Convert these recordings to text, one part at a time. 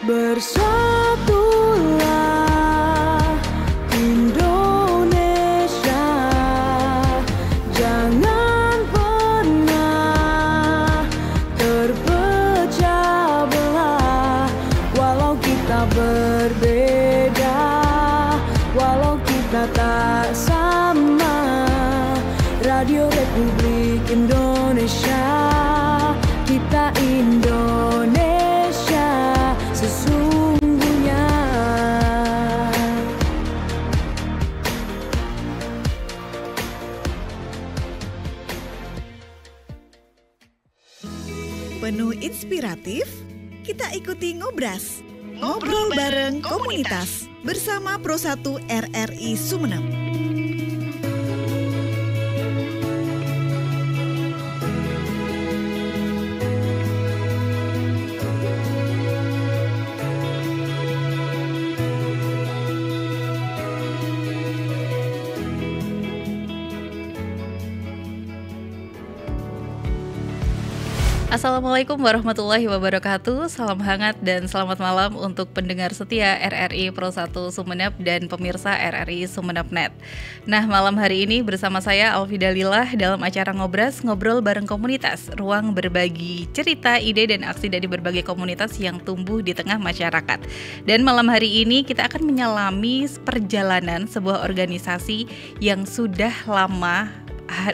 Bersatulah Indonesia, jangan pernah terpecah belah. Walau kita berbeda, walau kita tak sama, Radio Republik Indonesia, kita Indonesia sesungguhnya. Penuh inspiratif, kita ikuti Ngobras. Ngobrol bareng komunitas bersama Pro 1 RRI Sumeneb. Assalamualaikum warahmatullahi wabarakatuh. Salam hangat dan selamat malam untuk pendengar setia RRI Pro 1 Sumeneb dan pemirsa RRI Sumeneb Net. Nah, malam hari ini bersama saya Alfi Dalillah dalam acara Ngobras, ngobrol bareng komunitas, ruang berbagi cerita, ide dan aksi dari berbagai komunitas yang tumbuh di tengah masyarakat. Dan malam hari ini kita akan menyelami perjalanan sebuah organisasi yang sudah lama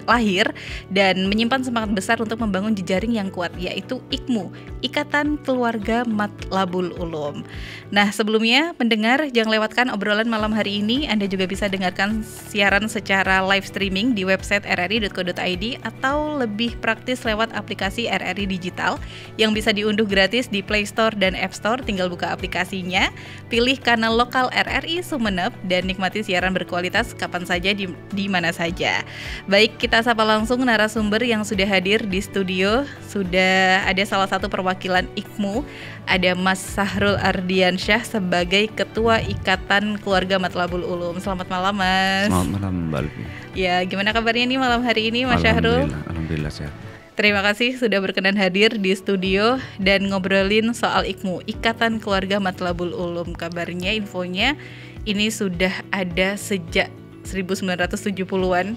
lahir dan menyimpan semangat besar untuk membangun jejaring yang kuat, yaitu IKMU, Ikatan Keluarga Matlabul Ulum. Nah, sebelumnya pendengar jangan lewatkan obrolan malam hari ini. Anda juga bisa dengarkan siaran secara live streaming di website rri.co.id atau lebih praktis lewat aplikasi RRI Digital yang bisa diunduh gratis di Play Store dan App Store. Tinggal buka aplikasinya, pilih kanal lokal RRI Sumeneb dan nikmati siaran berkualitas kapan saja di mana saja. Baik, kita sapa langsung narasumber yang sudah hadir di studio. Sudah ada salah satu perwakilan IKMU, ada Mas Sahrul Ardiansyah sebagai Ketua Ikatan Keluarga Matlabul Ulum. Selamat malam, Mas. Selamat malam, Mbak Alfi. Ya, gimana kabarnya nih malam hari ini, Mas Sahrul? Alhamdulillah sehat. Terima kasih sudah berkenan hadir di studio dan ngobrolin soal IKMU, Ikatan Keluarga Matlabul Ulum. Kabarnya, infonya ini sudah ada sejak 1970-an.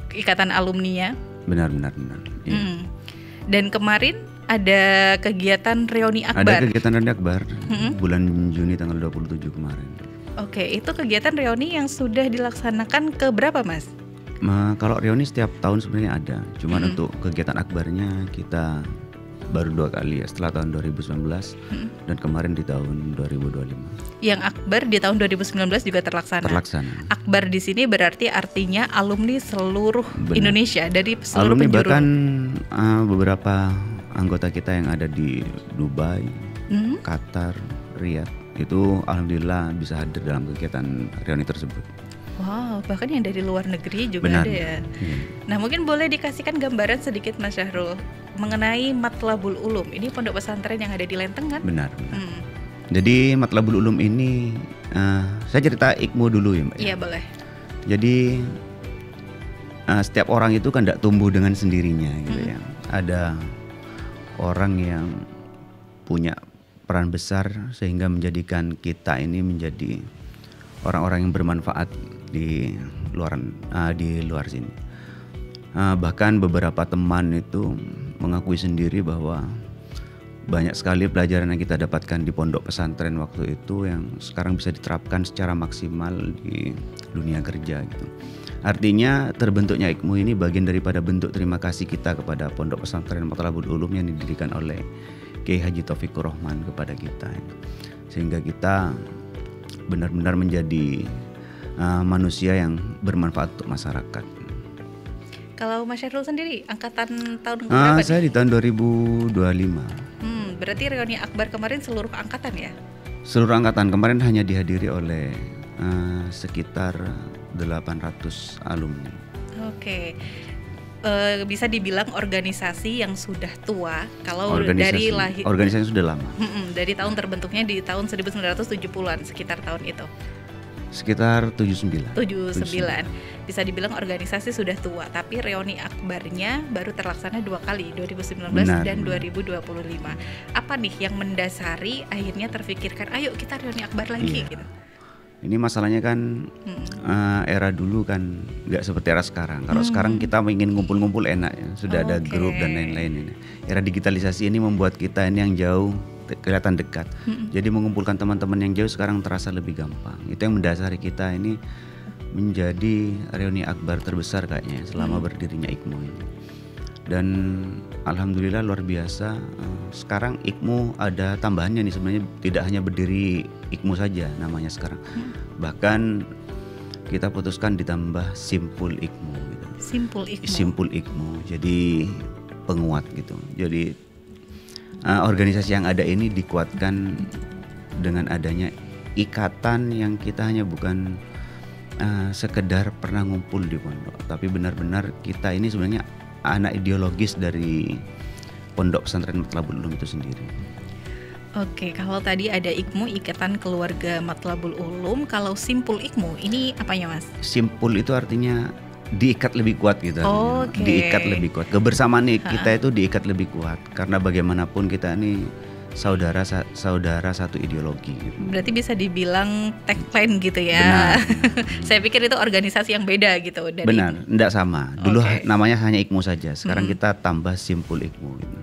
Ikatan alumninya. Benar. Iya. Dan kemarin ada kegiatan reuni akbar. Ada kegiatan reuni akbar bulan Juni tanggal 27 kemarin. Oke, itu kegiatan reuni yang sudah dilaksanakan ke berapa, Mas? Kalau reuni setiap tahun sebenarnya ada. Cuman untuk kegiatan akbarnya kita baru 2 kali ya, setelah tahun 2019 dan kemarin di tahun 2025. Yang akbar di tahun 2019 juga terlaksana. Akbar di sini berarti artinya alumni seluruh Indonesia, dari seluruh alumni penjuru. Bahkan beberapa anggota kita yang ada di Dubai, Qatar, Riyadh itu alhamdulillah bisa hadir dalam kegiatan reuni tersebut. Wow, bahkan yang dari luar negeri juga ada ya. Nah, mungkin boleh dikasihkan gambaran sedikit, Mas Syahrul, mengenai Matlabul Ulum. Ini pondok pesantren yang ada di Lenteng kan? Benar. Jadi Matlabul Ulum ini, saya cerita IKMU dulu ya, Mbak. Iya, boleh. Jadi setiap orang itu kan tidak tumbuh dengan sendirinya gitu ya. Ada orang yang punya peran besar sehingga menjadikan kita ini menjadi orang-orang yang bermanfaat di luar sini. Bahkan beberapa teman itu mengakui sendiri bahwa banyak sekali pelajaran yang kita dapatkan di pondok pesantren waktu itu yang sekarang bisa diterapkan secara maksimal di dunia kerja gitu. Artinya terbentuknya IKMU ini bagian daripada bentuk terima kasih kita kepada pondok pesantren Matlabul Ulum yang didirikan oleh Kiai Haji Taufikur Rahman kepada kita, sehingga kita benar-benar menjadi manusia yang bermanfaat untuk masyarakat. Kalau Mas Syahrul sendiri, angkatan tahun berapa? Saya di tahun 2025. Berarti reuni akbar kemarin seluruh angkatan ya? Seluruh angkatan kemarin hanya dihadiri oleh sekitar 800 alumni. Oke. Bisa dibilang organisasi yang sudah tua kalau dari lahir. Organisasi sudah lama. Dari tahun terbentuknya di tahun 1970-an, sekitar tahun itu. Sekitar 79. 79. Bisa dibilang organisasi sudah tua, tapi reuni akbarnya baru terlaksana 2 kali, 2019 dan 2025. Apa nih yang mendasari akhirnya terfikirkan, ayo kita reuni akbar lagi gitu? Ini masalahnya kan era dulu kan nggak seperti era sekarang. Kalau sekarang kita ingin ngumpul-ngumpul enak ya, sudah ada grup dan lain-lain ini. Era digitalisasi ini membuat kita ini yang jauh kelihatan dekat. Jadi mengumpulkan teman-teman yang jauh sekarang terasa lebih gampang. Itu yang mendasari kita ini menjadi reuni akbar terbesar kayaknya selama berdirinya IKMU ini. Dan alhamdulillah luar biasa. Sekarang IKMU ada tambahannya nih, sebenarnya tidak hanya berdiri IKMU saja namanya sekarang. Bahkan kita putuskan ditambah Simpul IKMU gitu. Simpul IKMU. Jadi penguat gitu. Jadi organisasi yang ada ini dikuatkan dengan adanya ikatan yang kita hanya bukan sekedar pernah ngumpul di pondok, tapi benar-benar kita ini sebenarnya anak ideologis dari Pondok Pesantren Matlabul Ulum itu sendiri. Oke, kalau tadi ada IKMU, Ikatan Keluarga Matlabul Ulum, kalau Simpul IKMU ini apanya Mas? Simpul itu artinya diikat lebih kuat gitu. Okay. Diikat lebih kuat. Kebersamaan kita itu diikat lebih kuat karena bagaimanapun kita ini saudara satu ideologi gitu. Berarti bisa dibilang tagline gitu ya. Saya pikir itu organisasi yang beda gitu dari. Benar, enggak sama. Dulu namanya hanya IKMU saja. Sekarang kita tambah Simpul IKMU gitu.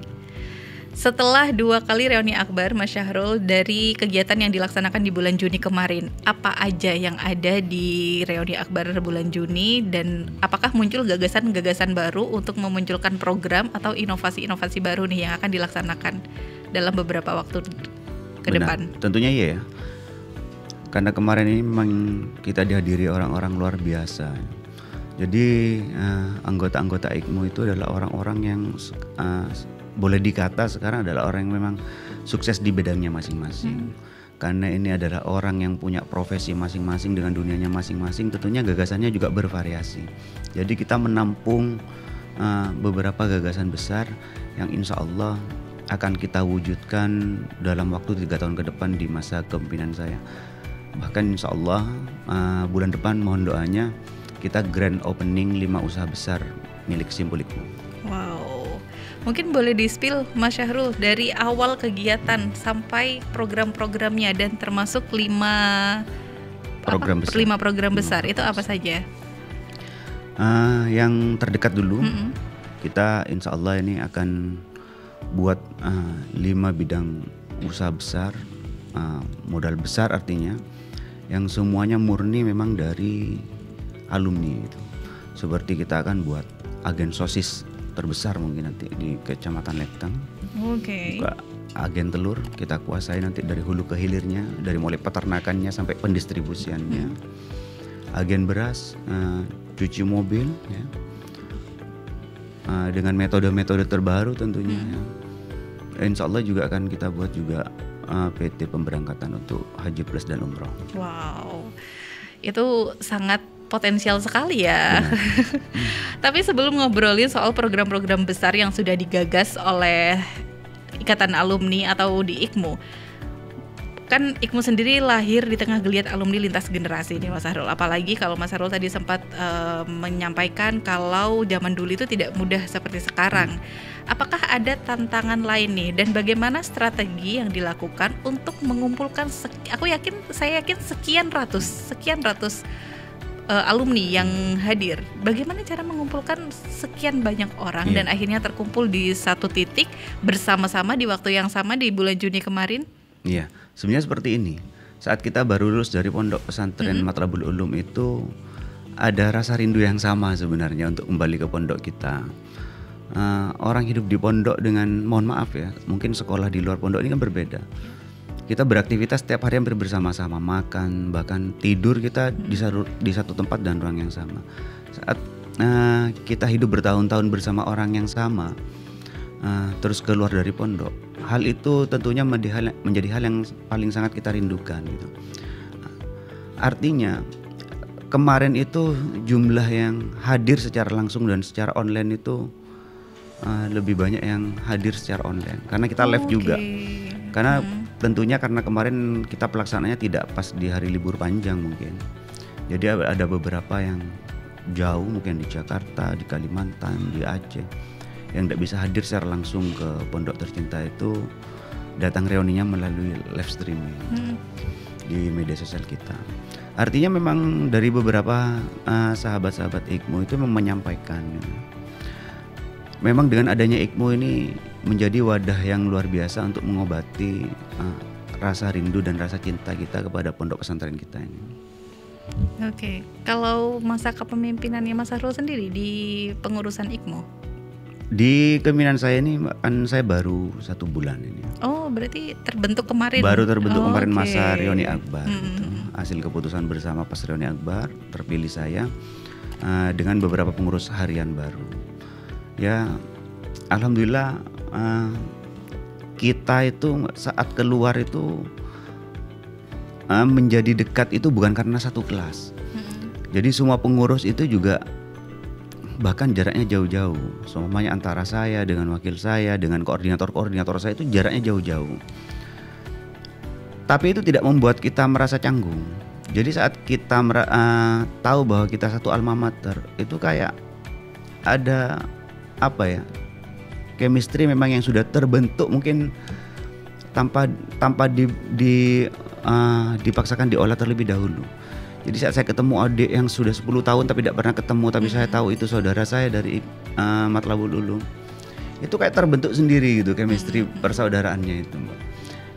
Setelah 2 kali reuni akbar, Mas Syahrul, dari kegiatan yang dilaksanakan di bulan Juni kemarin, apa aja yang ada di reuni akbar bulan Juni, dan apakah muncul gagasan-gagasan baru untuk memunculkan program atau inovasi-inovasi baru nih yang akan dilaksanakan dalam beberapa waktu ke depan? Tentunya iya ya. Karena kemarin ini memang kita dihadiri orang-orang luar biasa. Jadi anggota-anggota IKMU itu adalah orang-orang yang boleh dikata sekarang adalah orang yang memang sukses di bidangnya masing-masing. Karena ini adalah orang yang punya profesi masing-masing dengan dunianya masing-masing, tentunya gagasannya juga bervariasi. Jadi kita menampung beberapa gagasan besar yang insya Allah akan kita wujudkan dalam waktu 3 tahun ke depan di masa kepemimpinan saya. Bahkan insya Allah bulan depan mohon doanya kita grand opening 5 usaha besar milik Simpul IKMU. Wow. Mungkin boleh di-spill Mas Syahrul dari awal kegiatan sampai program-programnya dan termasuk 5 program besar itu apa saja? Yang terdekat dulu, kita insya Allah ini akan buat 5 bidang usaha besar, modal besar artinya, yang semuanya murni memang dari alumni itu. Seperti kita akan buat agen sosis terbesar mungkin nanti di Kecamatan Leptang. Buka agen telur, kita kuasai nanti dari hulu ke hilirnya, dari mulai peternakannya sampai pendistribusiannya. Agen beras, cuci mobil ya. Dengan metode-metode terbaru tentunya ya. Insya Allah juga akan kita buat juga PT pemberangkatan untuk Haji Plus dan Umroh. Wow, itu sangat potensial sekali ya. Tapi sebelum ngobrolin soal program-program besar yang sudah digagas oleh Ikatan Alumni atau di IKMU, kan IKMU sendiri lahir di tengah geliat alumni lintas generasi nih Mas Syahrul. Apalagi kalau Mas Syahrul tadi sempat menyampaikan kalau zaman dulu itu tidak mudah seperti sekarang. Apakah ada tantangan lain nih, dan bagaimana strategi yang dilakukan untuk mengumpulkan saya yakin sekian ratus alumni yang hadir. Bagaimana cara mengumpulkan sekian banyak orang dan akhirnya terkumpul di satu titik bersama-sama di waktu yang sama di bulan Juni kemarin? Iya, sebenarnya seperti ini. Saat kita baru lulus dari Pondok Pesantren Matlabul Ulum itu ada rasa rindu yang sama sebenarnya untuk kembali ke pondok kita. Orang hidup di pondok dengan, mohon maaf ya, mungkin sekolah di luar pondok ini kan berbeda. Kita beraktivitas setiap hari hampir bersama-sama, makan, bahkan tidur kita di satu tempat dan ruang yang sama. Saat kita hidup bertahun-tahun bersama orang yang sama, terus keluar dari pondok, hal itu tentunya menjadi hal yang paling sangat kita rindukan gitu. Artinya kemarin itu jumlah yang hadir secara langsung dan secara online itu lebih banyak yang hadir secara online karena kita live juga. Karena tentunya karena kemarin kita pelaksananya tidak pas di hari libur panjang mungkin. Jadi ada beberapa yang jauh mungkin di Jakarta, di Kalimantan, di Aceh yang tidak bisa hadir secara langsung ke Pondok Tercinta itu datang reuninya melalui live streaming di media sosial kita. Artinya memang dari beberapa sahabat-sahabat IKMU itu menyampaikan memang dengan adanya IKMU ini menjadi wadah yang luar biasa untuk mengobati rasa rindu dan rasa cinta kita kepada pondok pesantren kita ini. Oke, kalau masa kepemimpinannya Mas Sahrul sendiri di pengurusan IKMU? Di kepemimpinan saya ini kan saya baru 1 bulan ini. Oh, berarti terbentuk kemarin? Baru terbentuk kemarin okay. masa reuni akbar. Gitu. Hasil keputusan bersama pas reuni akbar terpilih saya dengan beberapa pengurus harian baru. Ya, alhamdulillah kita itu saat keluar itu menjadi dekat itu bukan karena satu kelas. Jadi semua pengurus itu juga bahkan jaraknya jauh-jauh. Semuanya antara saya dengan wakil saya dengan koordinator saya itu jaraknya jauh-jauh. Tapi itu tidak membuat kita merasa canggung. Jadi saat kita tahu bahwa kita satu alma mater, itu kayak ada apa ya? Chemistry memang yang sudah terbentuk mungkin tanpa dipaksakan diolah terlebih dahulu. Jadi saat saya ketemu adik yang sudah 10 tahun tapi tidak pernah ketemu, tapi saya tahu itu saudara saya dari Matlabul Ulum, itu kayak terbentuk sendiri gitu chemistry persaudaraannya itu, Mbak.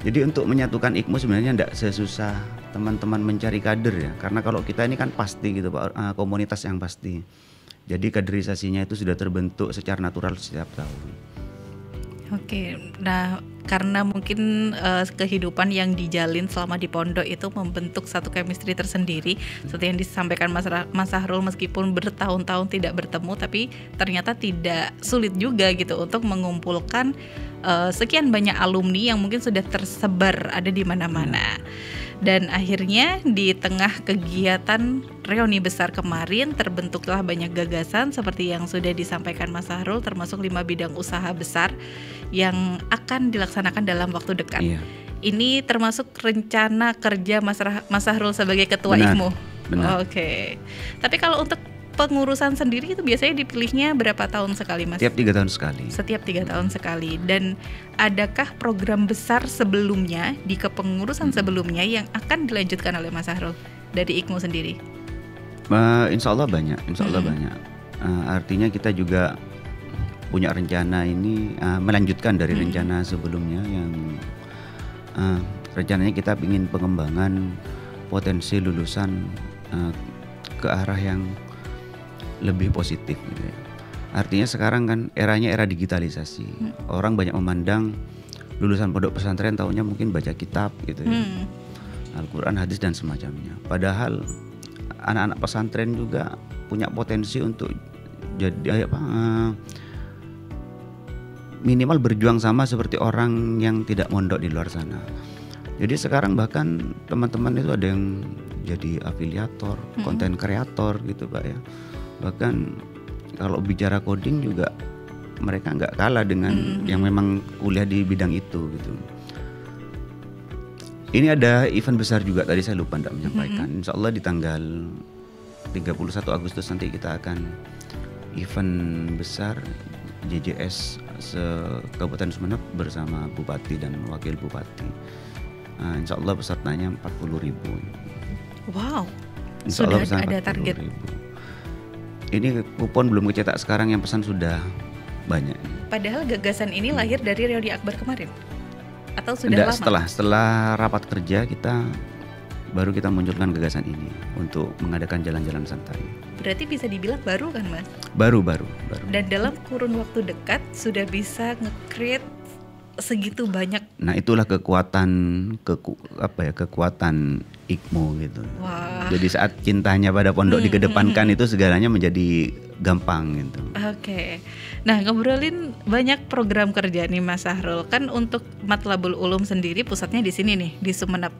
Jadi untuk menyatukan IKMU sebenarnya tidak sesusah teman-teman mencari kader ya, karena kalau kita ini kan pasti gitu Pak, komunitas yang pasti. Jadi kaderisasinya itu sudah terbentuk secara natural setiap tahun. Oke, nah karena mungkin kehidupan yang dijalin selama di pondok itu membentuk satu chemistry tersendiri, seperti yang disampaikan Mas Sahrul, meskipun bertahun-tahun tidak bertemu, tapi ternyata tidak sulit juga gitu untuk mengumpulkan sekian banyak alumni yang mungkin sudah tersebar ada di mana-mana. Dan akhirnya di tengah kegiatan reuni besar kemarin terbentuklah banyak gagasan seperti yang sudah disampaikan Mas Sahrul, termasuk 5 bidang usaha besar yang akan dilaksanakan dalam waktu dekat. Iya. Ini termasuk rencana kerja Mas Sahrul sebagai ketua IKMU. Benar. Oke. Tapi kalau untuk pengurusan sendiri itu biasanya dipilihnya berapa tahun sekali, Mas? Setiap 3 tahun sekali. Setiap 3 tahun sekali. Dan adakah program besar sebelumnya di kepengurusan sebelumnya yang akan dilanjutkan oleh Mas Sahrul dari IKMU sendiri? Insya Allah banyak. Banyak. Artinya kita juga punya rencana ini melanjutkan dari rencana sebelumnya yang rencananya kita ingin pengembangan potensi lulusan ke arah yang lebih positif gitu ya. Artinya sekarang kan eranya era digitalisasi. Orang banyak memandang lulusan pondok pesantren taunya mungkin baca kitab gitu ya. Al-Quran, hadis dan semacamnya. Padahal anak-anak pesantren juga punya potensi untuk jadi minimal berjuang sama seperti orang yang tidak mondok di luar sana. Jadi sekarang bahkan teman-teman itu ada yang jadi afiliator, konten kreator gitu Pak ya. Bahkan kalau bicara coding juga mereka nggak kalah dengan yang memang kuliah di bidang itu gitu. Ini ada event besar juga, tadi saya lupa tidak menyampaikan. Insya Allah di tanggal 31 Agustus nanti kita akan event besar JJS Kabupaten Sumeneb bersama Bupati dan Wakil Bupati. Insya Allah pesertanya 40.000. Wow, Insya sudah Allah ada target. Ini kupon belum kecetak, sekarang yang pesan sudah banyak. Padahal gagasan ini lahir dari reuni akbar kemarin? Atau sudah lama? Setelah rapat kerja baru kita munculkan gagasan ini untuk mengadakan jalan-jalan santai. Berarti bisa dibilang baru kan Mas? Baru. Dan dalam kurun waktu dekat sudah bisa nge-create segitu banyak. Nah itulah kekuatan IKMU gitu. Wah. Jadi saat cintanya pada pondok dikedepankan itu segalanya menjadi gampang gitu. Oke. Nah ngobrolin banyak program kerja nih Mas Sahrul. Kan untuk Matlabul Ulum sendiri pusatnya di sini nih di Sumeneb.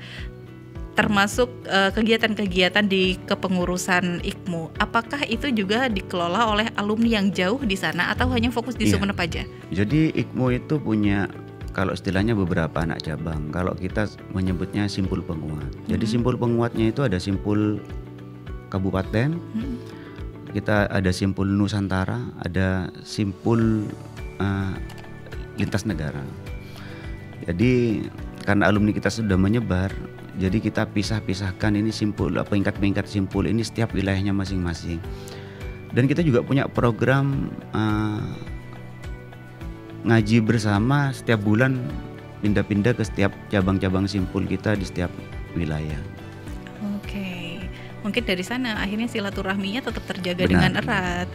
Termasuk kegiatan-kegiatan di kepengurusan IKMU. Apakah itu juga dikelola oleh alumni yang jauh di sana atau hanya fokus di Sumeneb aja? Jadi IKMU itu punya kalau istilahnya beberapa anak cabang. Kalau kita menyebutnya simpul penguat. Jadi simpul penguatnya itu ada simpul kabupaten, kita ada simpul Nusantara, ada simpul lintas negara. Jadi karena alumni kita sudah menyebar, jadi kita pisah-pisahkan ini simpul, peringkat-peringkat simpul ini setiap wilayahnya masing-masing. Dan kita juga punya program ngaji bersama setiap bulan, pindah-pindah ke setiap cabang-cabang simpul kita di setiap wilayah. Oke, mungkin dari sana akhirnya silaturahminya tetap terjaga Benar. dengan erat.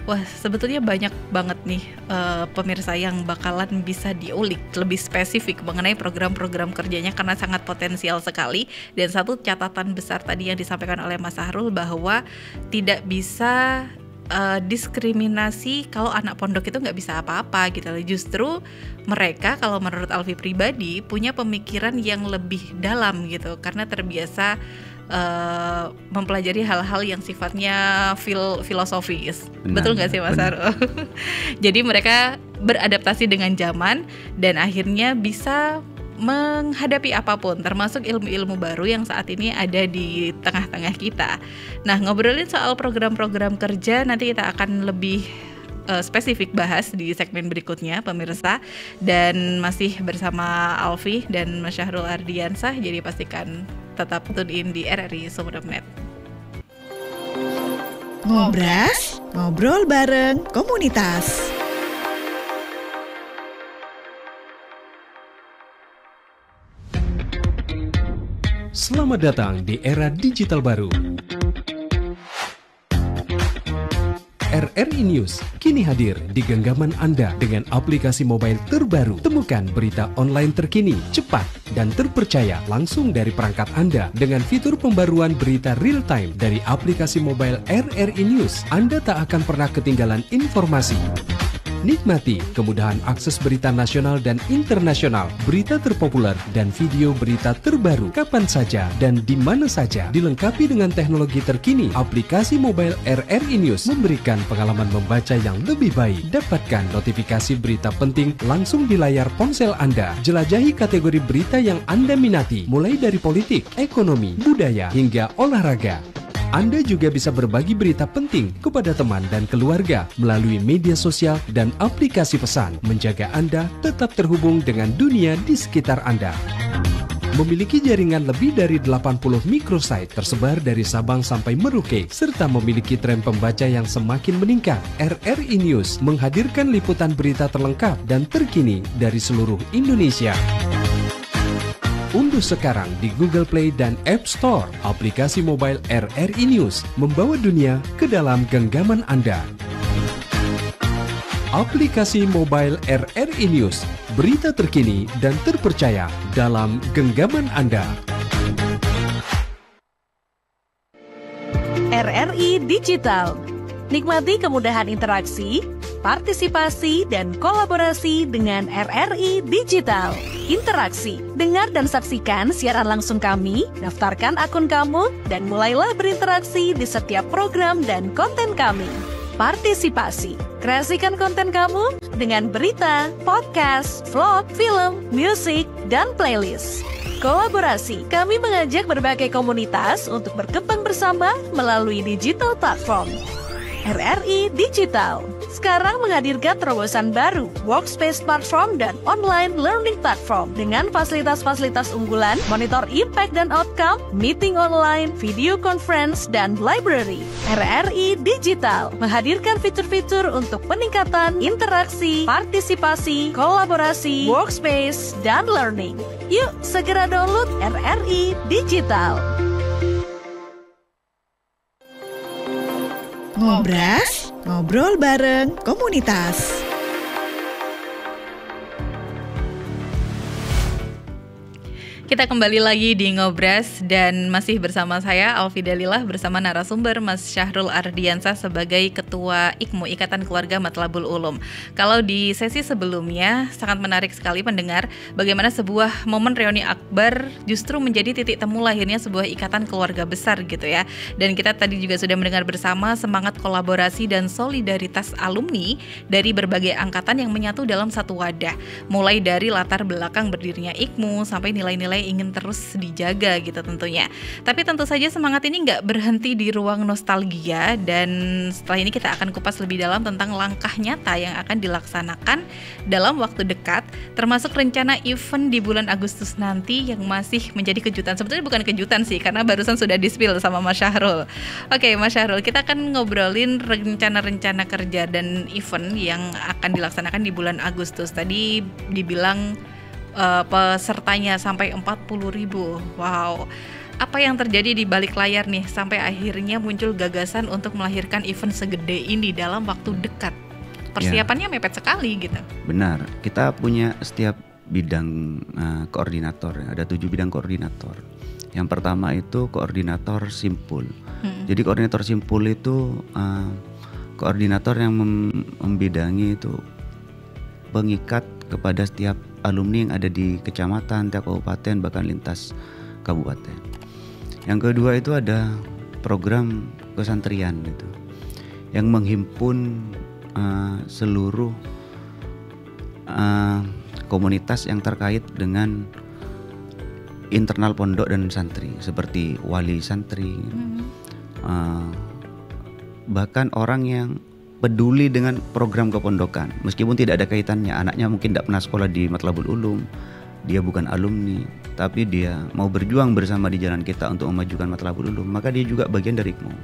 Wah, sebetulnya banyak banget nih pemirsa yang bakalan bisa diulik lebih spesifik mengenai program-program kerjanya karena sangat potensial sekali. Dan satu catatan besar tadi yang disampaikan oleh Mas Sahrul bahwa tidak bisa diskriminasi kalau anak pondok itu nggak bisa apa-apa gitu. Justru mereka kalau menurut Alfi pribadi punya pemikiran yang lebih dalam gitu karena terbiasa mempelajari hal-hal yang sifatnya filosofis. Betul nggak sih Mas Sahrul? Jadi mereka beradaptasi dengan zaman dan akhirnya bisa menghadapi apapun, termasuk ilmu-ilmu baru yang saat ini ada di tengah-tengah kita. Nah, ngobrolin soal program-program kerja nanti kita akan lebih spesifik bahas di segmen berikutnya, pemirsa. Dan masih bersama Alfi dan Mas Syahrul Ardiansah, jadi pastikan tetap tune in di RRI Sumenep.net. Ngobras, ngobrol bareng komunitas. Selamat datang di era digital baru. RRI News kini hadir di genggaman Anda dengan aplikasi mobile terbaru. Temukan berita online terkini, cepat, dan terpercaya langsung dari perangkat Anda dengan fitur pembaruan berita real time dari aplikasi mobile RRI News. Anda tak akan pernah ketinggalan informasi. Nikmati kemudahan akses berita nasional dan internasional, berita terpopuler, dan video berita terbaru kapan saja dan di mana saja. Dilengkapi dengan teknologi terkini, aplikasi mobile RRI News memberikan pengalaman membaca yang lebih baik. Dapatkan notifikasi berita penting langsung di layar ponsel Anda. Jelajahi kategori berita yang Anda minati, mulai dari politik, ekonomi, budaya, hingga olahraga. Anda juga bisa berbagi berita penting kepada teman dan keluarga melalui media sosial dan aplikasi pesan, menjaga Anda tetap terhubung dengan dunia di sekitar Anda. Memiliki jaringan lebih dari 80 microsite tersebar dari Sabang sampai Merauke, serta memiliki tren pembaca yang semakin meningkat. RRI News menghadirkan liputan berita terlengkap dan terkini dari seluruh Indonesia. Unduh sekarang di Google Play dan App Store aplikasi mobile RRI News, membawa dunia ke dalam genggaman Anda. Aplikasi mobile RRI News, berita terkini dan terpercaya dalam genggaman Anda. RRI Digital. Nikmati kemudahan interaksi, partisipasi, dan kolaborasi dengan RRI Digital. Interaksi, dengar dan saksikan siaran langsung kami, daftarkan akun kamu, dan mulailah berinteraksi di setiap program dan konten kami. Partisipasi, kreasikan konten kamu dengan berita, podcast, vlog, film, musik, dan playlist. Kolaborasi, kami mengajak berbagai komunitas untuk berkembang bersama melalui digital platform. RRI Digital sekarang menghadirkan terobosan baru, workspace platform dan online learning platform dengan fasilitas-fasilitas unggulan, monitor impact dan outcome, meeting online, video conference, dan library. RRI Digital menghadirkan fitur-fitur untuk peningkatan interaksi, partisipasi, kolaborasi, workspace, dan learning. Yuk, segera download RRI Digital. Ngobras, ngobrol bareng komunitas. Kita kembali lagi di Ngobras dan masih bersama saya Alfi Dalilah bersama narasumber Mas Syahrul Ardiansah sebagai Ketua IKMU Ikatan Keluarga Matlabul Ulum. Kalau di sesi sebelumnya sangat menarik sekali pendengar bagaimana sebuah momen reuni akbar justru menjadi titik temu lahirnya sebuah ikatan keluarga besar gitu ya. Dan kita tadi juga sudah mendengar bersama semangat kolaborasi dan solidaritas alumni dari berbagai angkatan yang menyatu dalam satu wadah. Mulai dari latar belakang berdirinya IKMU sampai nilai-nilai ingin terus dijaga gitu tentunya. Tapi tentu saja semangat ini nggak berhenti di ruang nostalgia dan setelah ini kita akan kupas lebih dalam tentang langkah nyata yang akan dilaksanakan dalam waktu dekat termasuk rencana event di bulan Agustus nanti yang masih menjadi kejutan. Sebetulnya bukan kejutan sih karena barusan sudah di-spill sama Mas Syahrul. Oke Mas Syahrul, kita akan ngobrolin rencana-rencana kerja dan event yang akan dilaksanakan di bulan Agustus. Tadi dibilang pesertanya sampai 40.000. Wow. Apa yang terjadi di balik layar nih sampai akhirnya muncul gagasan untuk melahirkan event segede ini dalam waktu dekat? Persiapannya mepet sekali gitu. Benar. Kita punya setiap bidang koordinator. Ada 7 bidang koordinator. Yang pertama itu koordinator simpul. Jadi koordinator simpul itu koordinator yang membidangi itu pengikat kepada setiap alumni yang ada di kecamatan, tiap kabupaten, bahkan lintas kabupaten. Yang kedua itu ada program kesantrian gitu, yang menghimpun seluruh komunitas yang terkait dengan internal pondok dan santri, seperti wali santri, bahkan orang yang peduli dengan program kepondokan meskipun tidak ada kaitannya, anaknya mungkin tidak pernah sekolah di Matlabul Ulum, dia bukan alumni, tapi dia mau berjuang bersama di jalan kita untuk memajukan Matlabul Ulum, maka dia juga bagian dari IKMU.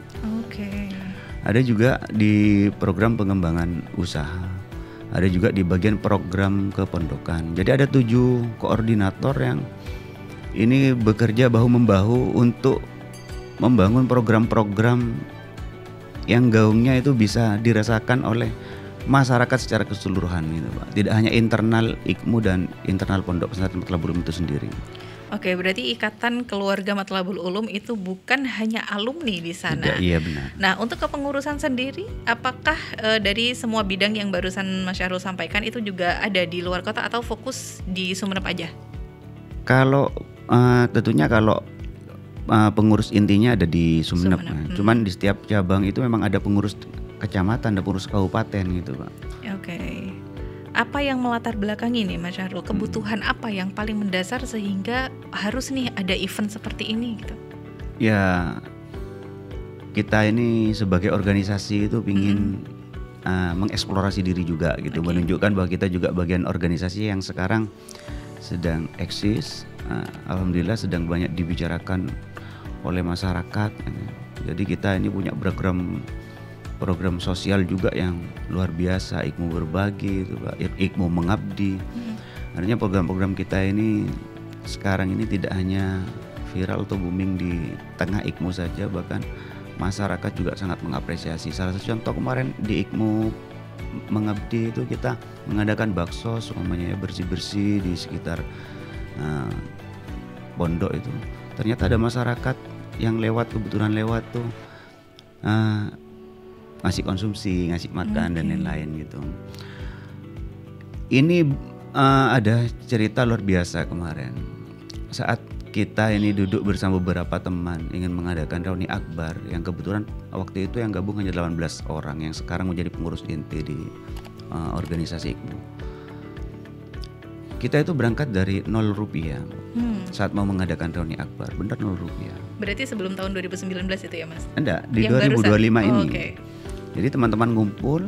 Ada juga di program pengembangan usaha, ada juga di bagian program kepondokan. Jadi ada 7 koordinator yang ini bekerja bahu-membahu untuk membangun program-program yang gaungnya itu bisa dirasakan oleh masyarakat secara keseluruhan gitu, Pak. Tidak hanya internal IKMU dan internal Pondok Pesantren Matlabul Ulum itu sendiri. Oke, berarti Ikatan Keluarga Matlabul Ulum itu bukan hanya alumni di sana. Tidak, iya benar. Nah, untuk kepengurusan sendiri, apakah dari semua bidang yang barusan Mas Syahrul sampaikan itu juga ada di luar kota atau fokus di Sumeneb aja? Kalau tentunya kalau pengurus intinya ada di Sumeneb. Cuman di setiap cabang itu memang ada pengurus kecamatan, ada pengurus kabupaten gitu, Pak. Oke. Apa yang melatar belakangi nih Mas Syahrul? Kebutuhan apa yang paling mendasar sehingga harus nih ada event seperti ini gitu? Ya, kita ini sebagai organisasi itu ingin mengeksplorasi diri juga gitu, menunjukkan bahwa kita juga bagian organisasi yang sekarang sedang eksis. Alhamdulillah sedang banyak dibicarakan oleh masyarakat. Jadi kita ini punya program sosial juga yang luar biasa, IKMU berbagi, itu Pak, IKMU mengabdi. Artinya program-program kita ini sekarang ini tidak hanya viral atau booming di tengah IKMU saja, bahkan masyarakat juga sangat mengapresiasi. Salah satu contoh kemarin di IKMU mengabdi itu kita mengadakan baksos, umpamanya bersih-bersih di sekitar pondok itu. Ternyata ada masyarakat yang kebetulan lewat tuh ngasih konsumsi, ngasih makan dan lain-lain gitu. Ini ada cerita luar biasa kemarin. Saat kita ini duduk bersama beberapa teman ingin mengadakan reuni akbar, yang kebetulan waktu itu yang gabung hanya 18 orang yang sekarang menjadi pengurus inti di organisasi IKMU. Kita itu berangkat dari 0 rupiah saat mau mengadakan reuni akbar, benar 0 rupiah. Berarti sebelum tahun 2019 itu ya Mas? Enggak, di yang 2025 ini. Okay. Jadi teman-teman ngumpul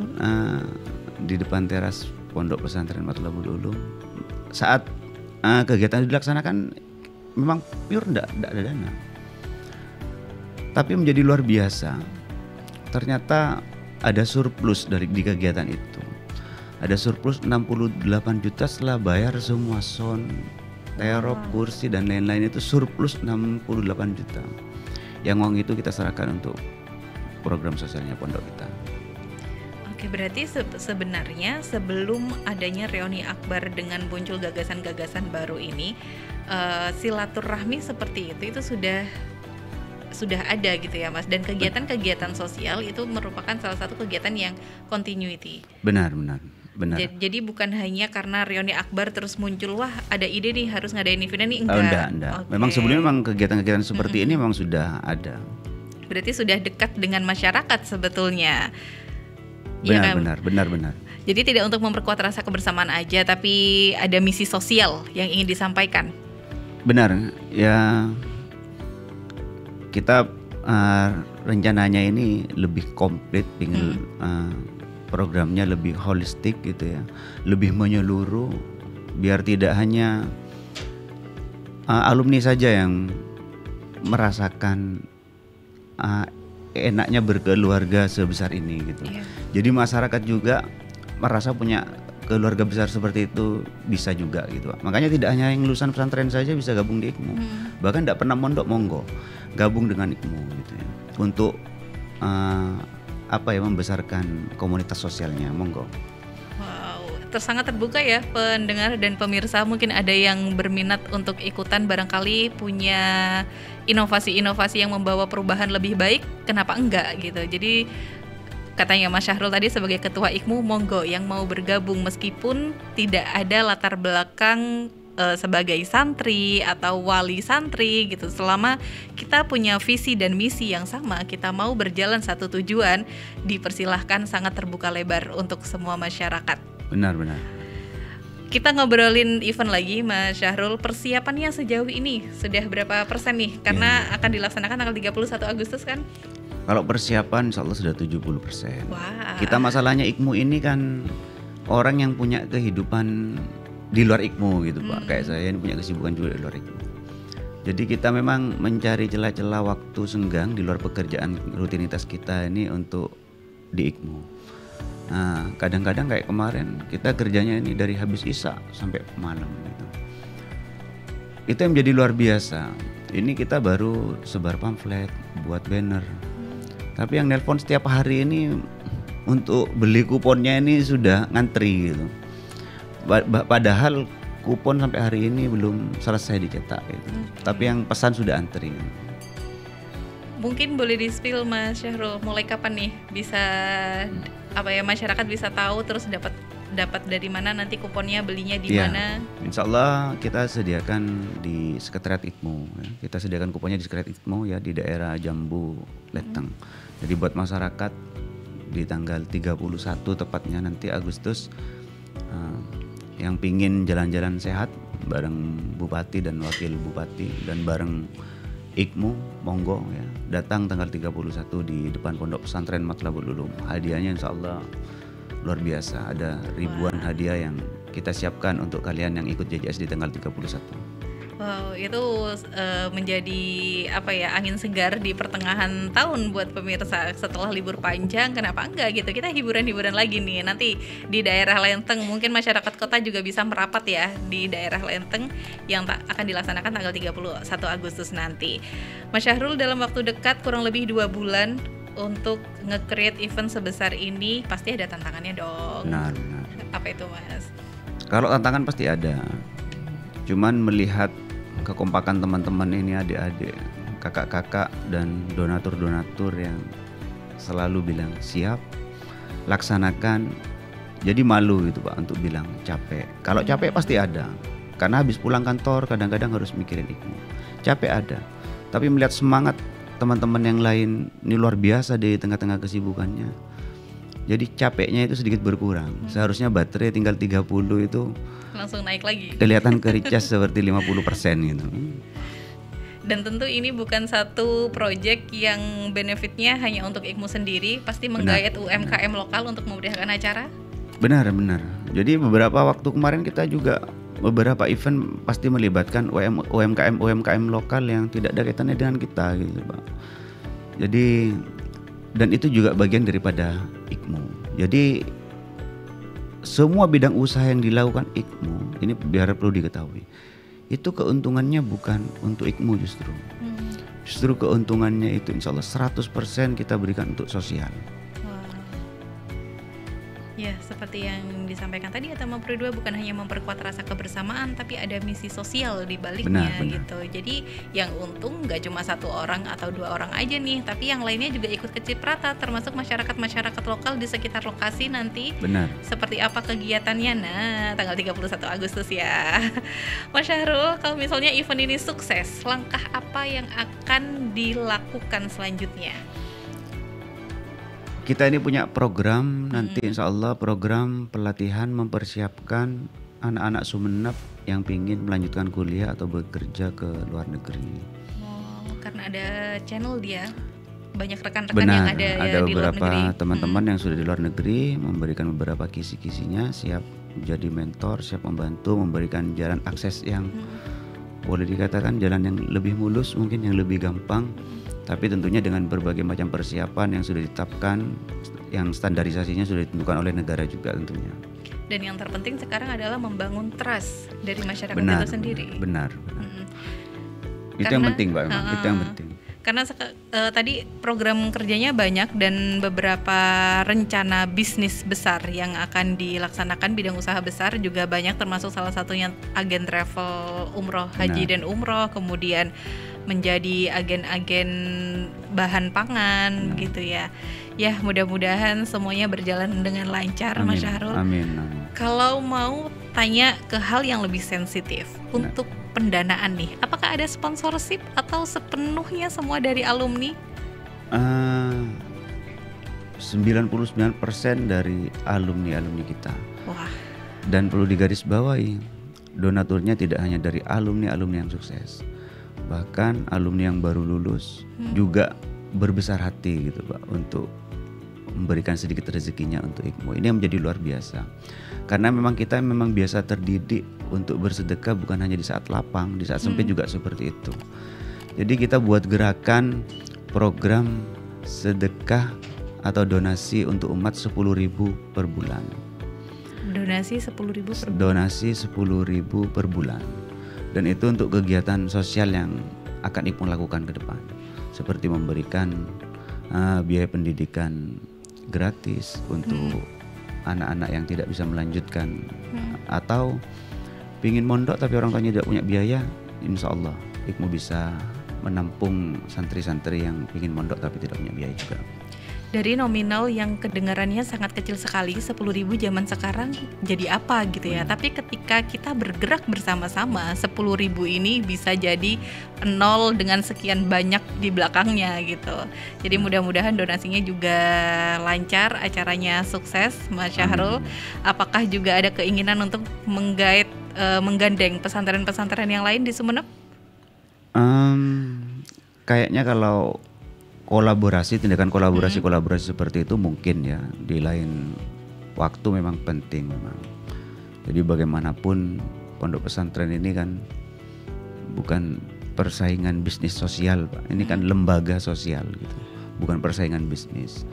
di depan teras Pondok Pesantren Matlabul Ulum. Saat kegiatan dilaksanakan memang pure enggak ada dana. Tapi menjadi luar biasa. Ternyata ada surplus di kegiatan itu. Ada surplus 68 juta setelah bayar semua sound, terop, kursi dan lain-lain, itu surplus 68 juta. Yang uang itu kita serahkan untuk program sosialnya pondok kita. Oke, berarti sebenarnya sebelum adanya reuni akbar dengan muncul gagasan-gagasan baru ini, silaturahmi seperti itu sudah ada gitu ya Mas, dan kegiatan-kegiatan sosial itu merupakan salah satu kegiatan yang continuity. Benar. Jadi bukan hanya karena reuni akbar terus muncul, wah ada ide nih harus ngadain event nih, enggak. Okay. Memang sebelumnya memang kegiatan-kegiatan seperti ini memang sudah ada. Berarti sudah dekat dengan masyarakat sebetulnya. Benar. Jadi tidak untuk memperkuat rasa kebersamaan aja, tapi ada misi sosial yang ingin disampaikan. Benar, ya kita rencananya ini lebih komplit, programnya lebih holistik gitu ya, lebih menyeluruh, biar tidak hanya alumni saja yang merasakan enaknya berkeluarga sebesar ini gitu. Jadi masyarakat juga merasa punya keluarga besar seperti itu bisa juga gitu. Makanya tidak hanya yang lulusan pesantren saja bisa gabung di IKMU. Bahkan tidak pernah mondok, monggo gabung dengan IKMU gitu ya. Untuk membesarkan komunitas sosialnya, monggo. Sangat terbuka ya pendengar dan pemirsa, mungkin ada yang berminat untuk ikutan, barangkali punya inovasi-inovasi yang membawa perubahan lebih baik, kenapa enggak gitu. Jadi katanya Mas Syahrul tadi sebagai ketua IKMU, monggo yang mau bergabung meskipun tidak ada latar belakang sebagai santri atau wali santri gitu. Selama kita punya visi dan misi yang sama, kita mau berjalan satu tujuan, dipersilahkan, sangat terbuka lebar untuk semua masyarakat. Benar. Kita ngobrolin event lagi Mas Syahrul, persiapannya sejauh ini sudah berapa persen nih? Karena akan dilaksanakan tanggal 31 Agustus kan? Kalau persiapan insya Allah sudah 70%. Wah. Kita masalahnya IKMU ini kan orang yang punya kehidupan di luar IKMU gitu Pak. Kayak saya ini punya kesibukan juga di luar IKMU. Jadi kita memang mencari celah-celah waktu senggang di luar pekerjaan rutinitas kita ini untuk di IKMU. Nah, kadang-kadang kayak kemarin kita kerjanya ini dari habis isya sampai malam gitu. Itu yang menjadi luar biasa. Ini kita baru sebar pamflet, buat banner. Tapi yang nelpon setiap hari ini untuk beli kuponnya ini sudah ngantri gitu. Padahal kupon sampai hari ini belum selesai dicetak gitu. Tapi yang pesan sudah antri. Mungkin boleh di-spill Mas Syahrul, mulai kapan nih bisa masyarakat bisa tahu, terus dapat dari mana nanti kuponnya, belinya di mana? Insya Allah kita sediakan di Sekretariat IKMU ya. Kita sediakan kuponnya di Sekretariat IKMU ya, di daerah Jambu Leteng. Jadi buat masyarakat di tanggal 31 tepatnya nanti Agustus yang pingin jalan-jalan sehat bareng Bupati dan Wakil Bupati dan bareng IKMU, monggo ya, datang tanggal 31 di depan Pondok Pesantren Matlabul Ulum. Hadiahnya insya Allah luar biasa, ada ribuan hadiah yang kita siapkan untuk kalian yang ikut JJS di tanggal 31. Wow, itu menjadi angin segar di pertengahan tahun buat pemirsa setelah libur panjang. Kenapa enggak gitu? Kita hiburan-hiburan lagi nih. Nanti di daerah Lenteng, mungkin masyarakat kota juga bisa merapat ya di daerah Lenteng yang akan dilaksanakan tanggal 31 Agustus nanti. Mas Syahrul, dalam waktu dekat kurang lebih 2 bulan untuk nge-create event sebesar ini, pasti ada tantangannya dong. Benar. Apa itu Mas? Kalau tantangan pasti ada. Cuman melihat kekompakan teman-teman ini, adik-adik, kakak-kakak dan donatur-donatur yang selalu bilang siap, laksanakan. Jadi malu gitu Pak untuk bilang capek. Kalau capek pasti ada. Karena habis pulang kantor kadang-kadang harus mikirin IKMU. Capek ada. Tapi melihat semangat teman-teman yang lain ini luar biasa di tengah-tengah kesibukannya. Jadi capeknya itu sedikit berkurang. Seharusnya baterai tinggal 30 itu langsung naik lagi. Kelihatan ke-recharge seperti 50% gitu. Dan tentu ini bukan satu proyek yang benefitnya hanya untuk IKMU sendiri, pasti menggayat UMKM lokal untuk memeriahkan acara. Benar. Jadi beberapa waktu kemarin kita juga beberapa event pasti melibatkan UMKM lokal yang tidak ada kaitannya dengan kita gitu Pak. Jadi dan itu juga bagian daripada IKMU. Jadi semua bidang usaha yang dilakukan IKMU ini biar perlu diketahui, itu keuntungannya bukan untuk IKMU justru. Justru keuntungannya itu insya Allah 100% kita berikan untuk sosial. seperti yang disampaikan tadi atau Mempro 2 bukan hanya memperkuat rasa kebersamaan, tapi ada misi sosial di baliknya gitu. Jadi yang untung nggak cuma 1 orang atau 2 orang aja nih, tapi yang lainnya juga ikut kecipratan, termasuk masyarakat lokal di sekitar lokasi nanti. Benar. Seperti apa kegiatannya? Nah, tanggal 31 Agustus ya. Mas Syahrul, kalau misalnya event ini sukses, langkah apa yang akan dilakukan selanjutnya? Kita ini punya program nanti insya Allah, program pelatihan mempersiapkan anak-anak Sumenep yang ingin melanjutkan kuliah atau bekerja ke luar negeri. Oh, karena ada channel dia, banyak rekan-rekan yang ada ya, di luar negeri. Beberapa teman-teman yang sudah di luar negeri memberikan beberapa kisi-kisinya, siap menjadi mentor, siap membantu, memberikan jalan akses yang boleh dikatakan jalan yang lebih mulus, mungkin yang lebih gampang. Tapi tentunya dengan berbagai macam persiapan yang sudah ditetapkan, yang standarisasinya sudah ditentukan oleh negara juga tentunya. Dan yang terpenting sekarang adalah membangun trust dari masyarakat itu sendiri. Benar. Itu yang penting, Mbak. Itu yang penting. Karena tadi program kerjanya banyak dan beberapa rencana bisnis besar yang akan dilaksanakan, bidang usaha besar juga banyak, termasuk salah satunya agen travel umroh, haji dan umroh, kemudian menjadi agen-agen bahan pangan gitu ya. Ya, mudah-mudahan semuanya berjalan dengan lancar, Mas Syahrul. Amin. Kalau mau tanya ke hal yang lebih sensitif, untuk pendanaan nih, apakah ada sponsorship atau sepenuhnya semua dari alumni? 99% dari alumni kita. Wah. Dan perlu digarisbawahi, donaturnya tidak hanya dari alumni yang sukses. Bahkan alumni yang baru lulus juga berbesar hati gitu, Pak, untuk memberikan sedikit rezekinya untuk IKMU. Ini yang menjadi luar biasa. Karena kita memang biasa terdidik untuk bersedekah bukan hanya di saat lapang, di saat sempit juga seperti itu. Jadi kita buat gerakan program sedekah atau donasi untuk umat 10.000 per bulan. Donasi 10.000 per bulan. Donasi 10.000 per bulan. Dan itu untuk kegiatan sosial yang akan IKMU lakukan ke depan. Seperti memberikan biaya pendidikan gratis untuk anak-anak yang tidak bisa melanjutkan, atau pingin mondok tapi orang tuanya tidak punya biaya, insya Allah IKMU bisa menampung santri-santri yang pingin mondok tapi tidak punya biaya juga. Dari nominal yang kedengarannya sangat kecil sekali, 10.000 zaman sekarang jadi apa gitu ya. Tapi ketika kita bergerak bersama-sama, 10.000 ini bisa jadi nol dengan sekian banyak di belakangnya gitu. Jadi mudah-mudahan donasinya juga lancar, acaranya sukses, Mas Syahrul. Apakah juga ada keinginan untuk menggandeng pesantren-pesantren yang lain di Sumenep? Kayaknya kalau tindakan kolaborasi seperti itu mungkin ya, di lain waktu memang penting memang. Jadi bagaimanapun pondok pesantren ini kan bukan persaingan bisnis sosial, Pak. Ini kan lembaga sosial gitu, bukan persaingan bisnis.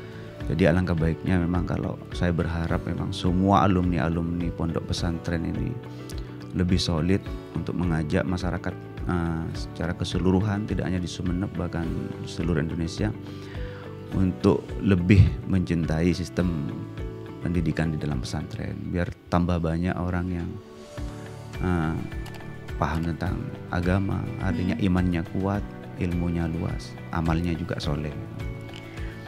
Jadi alangkah baiknya memang kalau saya berharap memang semua alumni pondok pesantren ini lebih solid untuk mengajak masyarakat secara keseluruhan, tidak hanya di Sumenep bahkan seluruh Indonesia, untuk lebih mencintai sistem pendidikan di dalam pesantren, biar tambah banyak orang yang paham tentang agama, artinya imannya kuat, ilmunya luas, amalnya juga soleh.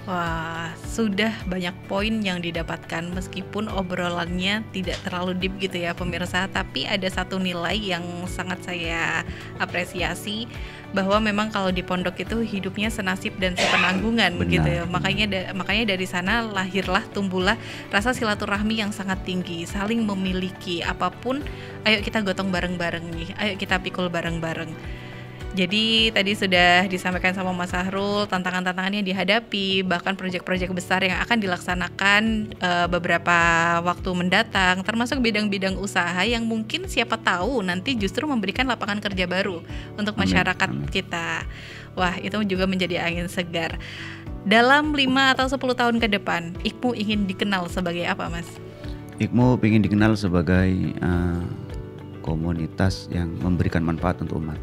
Wah, sudah banyak poin yang didapatkan meskipun obrolannya tidak terlalu deep gitu ya pemirsa. Tapi ada satu nilai yang sangat saya apresiasi, bahwa memang kalau di pondok itu hidupnya senasib dan sepenanggungan gitu ya. Makanya dari sana lahirlah, tumbuhlah rasa silaturahmi yang sangat tinggi, saling memiliki apapun. Ayo kita gotong bareng-bareng nih, ayo kita pikul bareng-bareng. Jadi tadi sudah disampaikan sama Mas Syahrul tantangan-tantangan yang dihadapi, bahkan proyek-proyek besar yang akan dilaksanakan beberapa waktu mendatang, termasuk bidang-bidang usaha yang mungkin siapa tahu nanti justru memberikan lapangan kerja baru untuk masyarakat kita. Wah, itu juga menjadi angin segar. Dalam 5 atau 10 tahun ke depan, IKMU ingin dikenal sebagai apa, Mas? IKMU ingin dikenal sebagai komunitas yang memberikan manfaat untuk umat.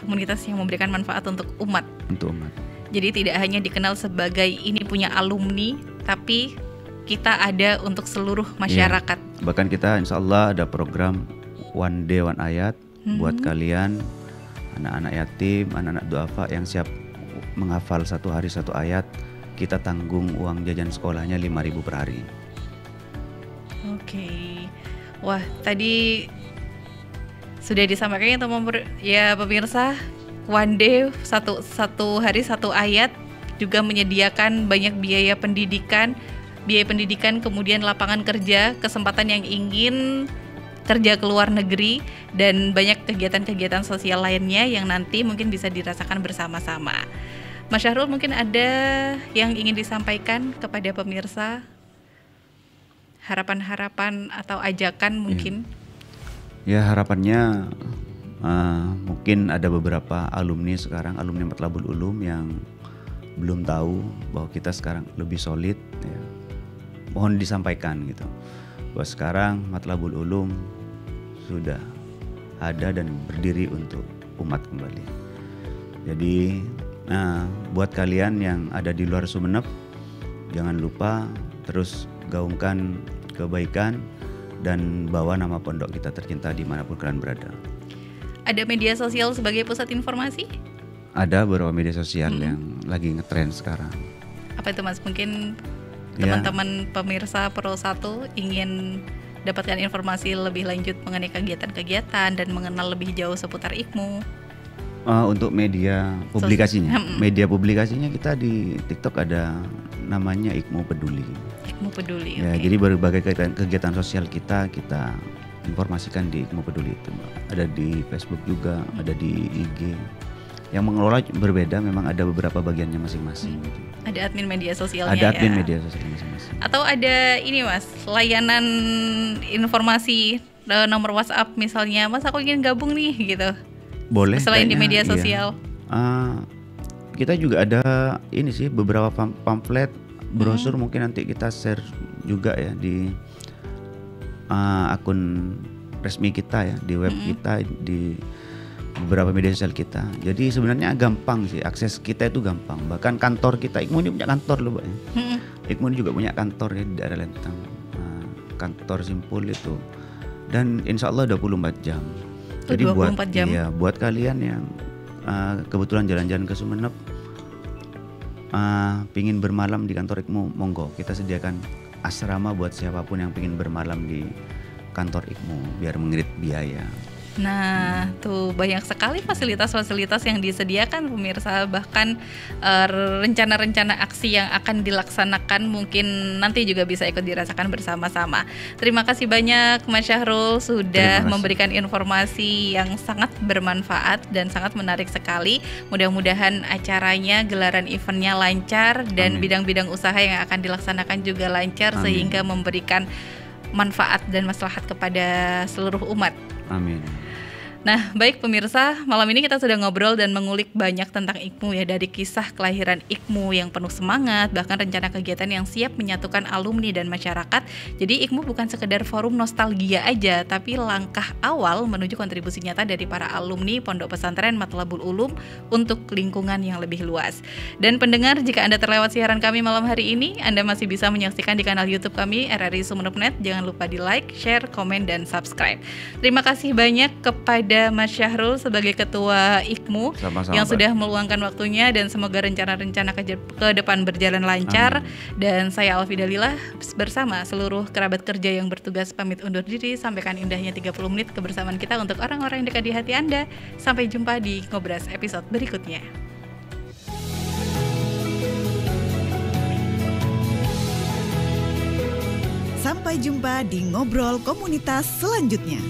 Komunitas yang memberikan manfaat untuk umat. Untuk umat. Jadi tidak hanya dikenal sebagai ini punya alumni, tapi kita ada untuk seluruh masyarakat. Bahkan kita insya Allah ada program One Day One Ayat buat kalian anak-anak yatim, anak-anak duafa yang siap menghafal satu hari satu ayat, kita tanggung uang jajan sekolahnya 5.000 per hari. Oke. Wah, tadi sudah disampaikan ya pemirsa, One Day satu hari satu ayat juga menyediakan banyak biaya pendidikan, kemudian lapangan kerja, kesempatan yang ingin kerja ke luar negeri, dan banyak kegiatan-kegiatan sosial lainnya yang nanti mungkin bisa dirasakan bersama-sama. Mas Syahrul, mungkin ada yang ingin disampaikan kepada pemirsa? Harapan-harapan atau ajakan mungkin? Ya, harapannya mungkin ada beberapa alumni sekarang, alumni Matlabul Ulum yang belum tahu bahwa kita sekarang lebih solid, ya. Mohon disampaikan gitu, bahwa sekarang Matlabul Ulum sudah ada dan berdiri untuk umat kembali. Jadi buat kalian yang ada di luar Sumeneb, jangan lupa terus gaungkan kebaikan dan bawa nama pondok kita tercinta dimanapun kalian berada. Ada media sosial sebagai pusat informasi? Ada beberapa media sosial yang lagi ngetren sekarang. Apa itu Mas? Mungkin teman-teman pemirsa Pro 1 ingin dapatkan informasi lebih lanjut mengenai kegiatan-kegiatan dan mengenal lebih jauh seputar IKMU. Untuk media publikasinya, kita di TikTok ada namanya IKMU Peduli. IKMU Peduli. Ya, jadi berbagai kegiatan sosial kita informasikan di IKMU Peduli itu. Ada di Facebook juga, ada di IG. Yang mengelola berbeda, memang ada beberapa bagiannya masing-masing. Ada admin media sosialnya. Ada admin media sosial masing-masing. Atau ada ini Mas, layanan informasi nomor WhatsApp misalnya, Mas aku ingin gabung nih gitu. Boleh. Selain di media sosial. Kita juga ada ini sih beberapa pamflet, brosur mungkin nanti kita share juga ya di akun resmi kita ya, di web kita, di beberapa media sosial kita. Jadi sebenarnya gampang sih, akses kita itu gampang. Bahkan kantor kita, IKMU ini punya kantor loh Pak. IKMU ini juga punya kantor ya di daerah Lentang, kantor Simpul itu. Dan insya Allah 24 jam. Jadi 24 jam. Ya, buat kalian yang kebetulan jalan-jalan ke Sumeneb, pingin bermalam di kantor IKMU, monggo kita sediakan asrama buat siapapun yang pingin bermalam di kantor IKMU biar mengirit biaya. Nah, tuh banyak sekali fasilitas-fasilitas yang disediakan pemirsa, bahkan rencana-rencana aksi yang akan dilaksanakan mungkin nanti juga bisa ikut dirasakan bersama-sama. Terima kasih banyak Mas Syahrul sudah memberikan informasi yang sangat bermanfaat dan sangat menarik sekali. Mudah-mudahan acaranya, gelaran eventnya lancar dan bidang-bidang usaha yang akan dilaksanakan juga lancar sehingga memberikan manfaat dan maslahat kepada seluruh umat. Amin. Nah, baik pemirsa, malam ini kita sudah ngobrol dan mengulik banyak tentang IKMU ya, dari kisah kelahiran IKMU yang penuh semangat, bahkan rencana kegiatan yang siap menyatukan alumni dan masyarakat. Jadi IKMU bukan sekedar forum nostalgia aja, tapi langkah awal menuju kontribusi nyata dari para alumni Pondok Pesantren Matlabul Ulum untuk lingkungan yang lebih luas. Dan pendengar, jika Anda terlewat siaran kami malam hari ini, Anda masih bisa menyaksikan di kanal YouTube kami RRI Sumeneb.net. Jangan lupa di like, share, komen, dan subscribe. Terima kasih banyak kepada Mas Syahrul sebagai Ketua IKMU. Sama-sama, yang sudah meluangkan waktunya, dan semoga rencana-rencana ke depan berjalan lancar. Dan saya Alfi Dalilah bersama seluruh kerabat kerja yang bertugas pamit undur diri. Sampaikan indahnya 30 menit kebersamaan kita untuk orang-orang yang dekat di hati Anda. Sampai jumpa di Ngobras episode berikutnya. Sampai jumpa di Ngobrol Komunitas selanjutnya.